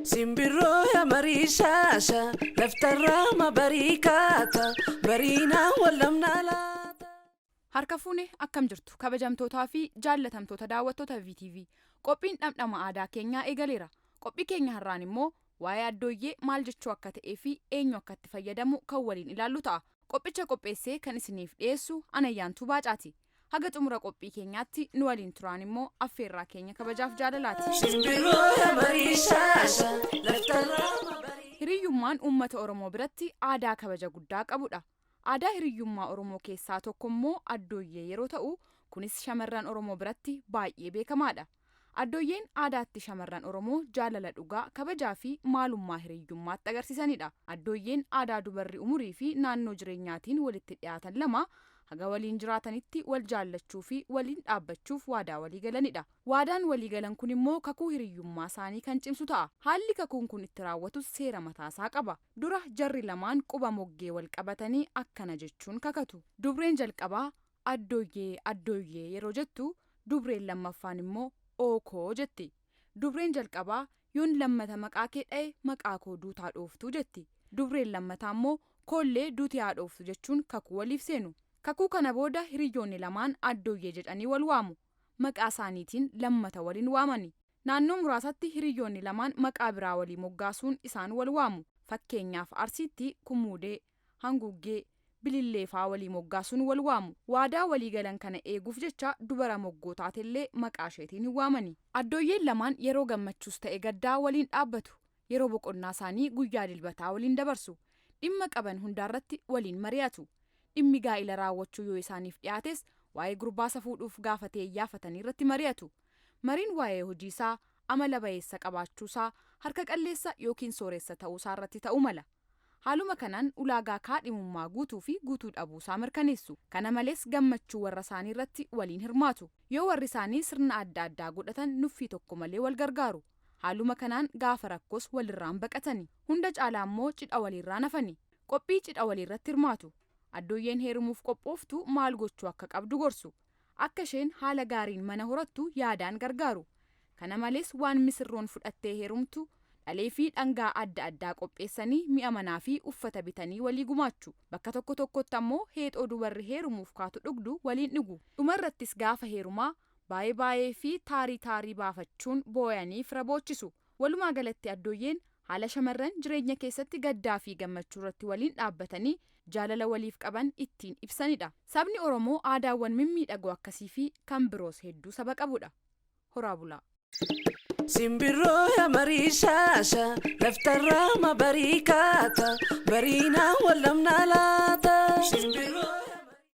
Simbirroo yaa mariishaasha laftarraa barikaata bariinaa wallamnaa laata. Harka fuune akkam jirtu kabajamtootaa fi jaallatamtoota daawwattoota VTV qophiin dhamdhama aadaa keenyaa eegaleera. Qophii keenya har'aan immoo waa'ee addooyyee maal jechuu akka ta'ee fi eenyu akka itti fayyadamu kan waliin ilaallu ta'a. Qophicha qopheessee kan isiniif dhiyeessu Anayyaantuu Baacaati. Haga xumura qophii keenyaatti nu waliin turaan immoo affeerraa keenya kabajaaf jaalalaati. Hiriyyummaan uummata Oromoo biratti aadaa kabaja guddaa qabudha. Aadaa hiriyyummaa Oromoo keessaa tokko immoo addooyyee yeroo ta'u, kunis shamarran Oromoo biratti baay'ee beekamaadha. Addooyyeen aadaatti shamarran Oromoo jaalala dhugaa, kabajaa fi maalummaa hiriyyummaatti agarsiisanidha. Addooyyeen aadaa dubarri umurii fi naannoo jireenyaatiin walitti dhiyaatan lama haga waliin jiraatanitti wal jaallachuu fi waliin dhaabbachuuf waadaa walii galanidha. Waadaan walii galan kun immoo kakuu hiriyyummaa isaanii kan cimsu ta'a. Haalli kakuun kun itti raawwatus seera mataasaa qaba. Dura jarri lamaan quba moggee wal qabatanii akkana jechuun kakatu. Dubreen jalqabaa addooyyee addooyyee yeroo jettu, dubreen lammaffaan immoo ookoo jetti. Dubreen jalqabaa yoon lammata maqaa kee dha'e maqaa koo duutaa dhooftuu jetti. Dubreen lammataa immoo koollee duutii haa dhooftu jechuun kakuu waliif seenu. Kakuu kana booda hiriyyoonni lamaan addooyyee jedhanii wal waamu. Maqaa isaaniitiin lammata waliin waamani. Naannoo muraasatti hiriyyoonni lamaan maqaa biraa walii moggaasuun isaan wal waamu. Fakkeenyaaf Arsiitti Kumuudee, Hanguuggee, Bililleefaa walii moggaasuun wal waamu. Waadaa walii galan kana eeguuf jecha dubara moggootaatellee maqaa isheetiin hin waamani. Addooyyeen lamaan yeroo gammachuus ta'e gaddaa waliin dhaabbatu. Yeroo boqonnaa isaanii guyyaa dilbataa waliin dabarsu. Dhimma qaban hundaarratti waliin mari'atu. Dhimmi gaa'ila raawwachuu yoo isaaniif dhiyaates waa'ee gurbaasa fuudhuuf gaafatee iyyafatanii irratti mari'atu. Mariin waa'ee hojiisaa, amala bayeessa qabaachuusaa, harka qalleessa yookiin sooressa ta'uusaa irratti ta'uu mala. Haaluma kanaan ulaagaa kaadhimummaa guutuu fi guutuu dhabuusaa mirkaneessu. Kana malees gammachuu warra isaanii irratti waliin hirmaatu. Yoo warri isaanii sirna adda addaa godhatan nuffii tokko malee wal gargaaru. Haaluma kanaan gaafa rakkoos walirraan baqatani. Hunda caalaa immoo cidha waliirraa nafani. Qophii cidha waliirratti hirmaatu. Addooyyeen heerumuuf qophooftu maal gochuu akka qabdu gorsu. Akka isheen haala gaariin mana horattu yaadaan gargaaru. Kana malees waan misirroon fudhattee heerumtu dhalee fi dhangaa adda addaa qopheessanii mi'a manaa fi uffata bitanii walii gumaachu. Bakka tokko tokkotti ammoo heexoo dubarri heerumuuf kaatu dhugdu waliin dhugu. Dhumarrattis gaafa heerumaa baay'ee fi taarii baafachuun booyanii fira boochisu. Walumaa galatti addooyyeen haala shamarran jireenya keessatti gaddaa fi gammachuu irratti waliin dhaabbatanii jaalala waliif qaban ittiin ibsanidha. Sabni Oromoo aadaawwan mimmiidhagoo akkasii fi kan biroos hedduu saba qabudha. Horaa bulaa. Simbirroo yaa mariishaasha laftarraa barikaata bariinaa wallamnaa laata.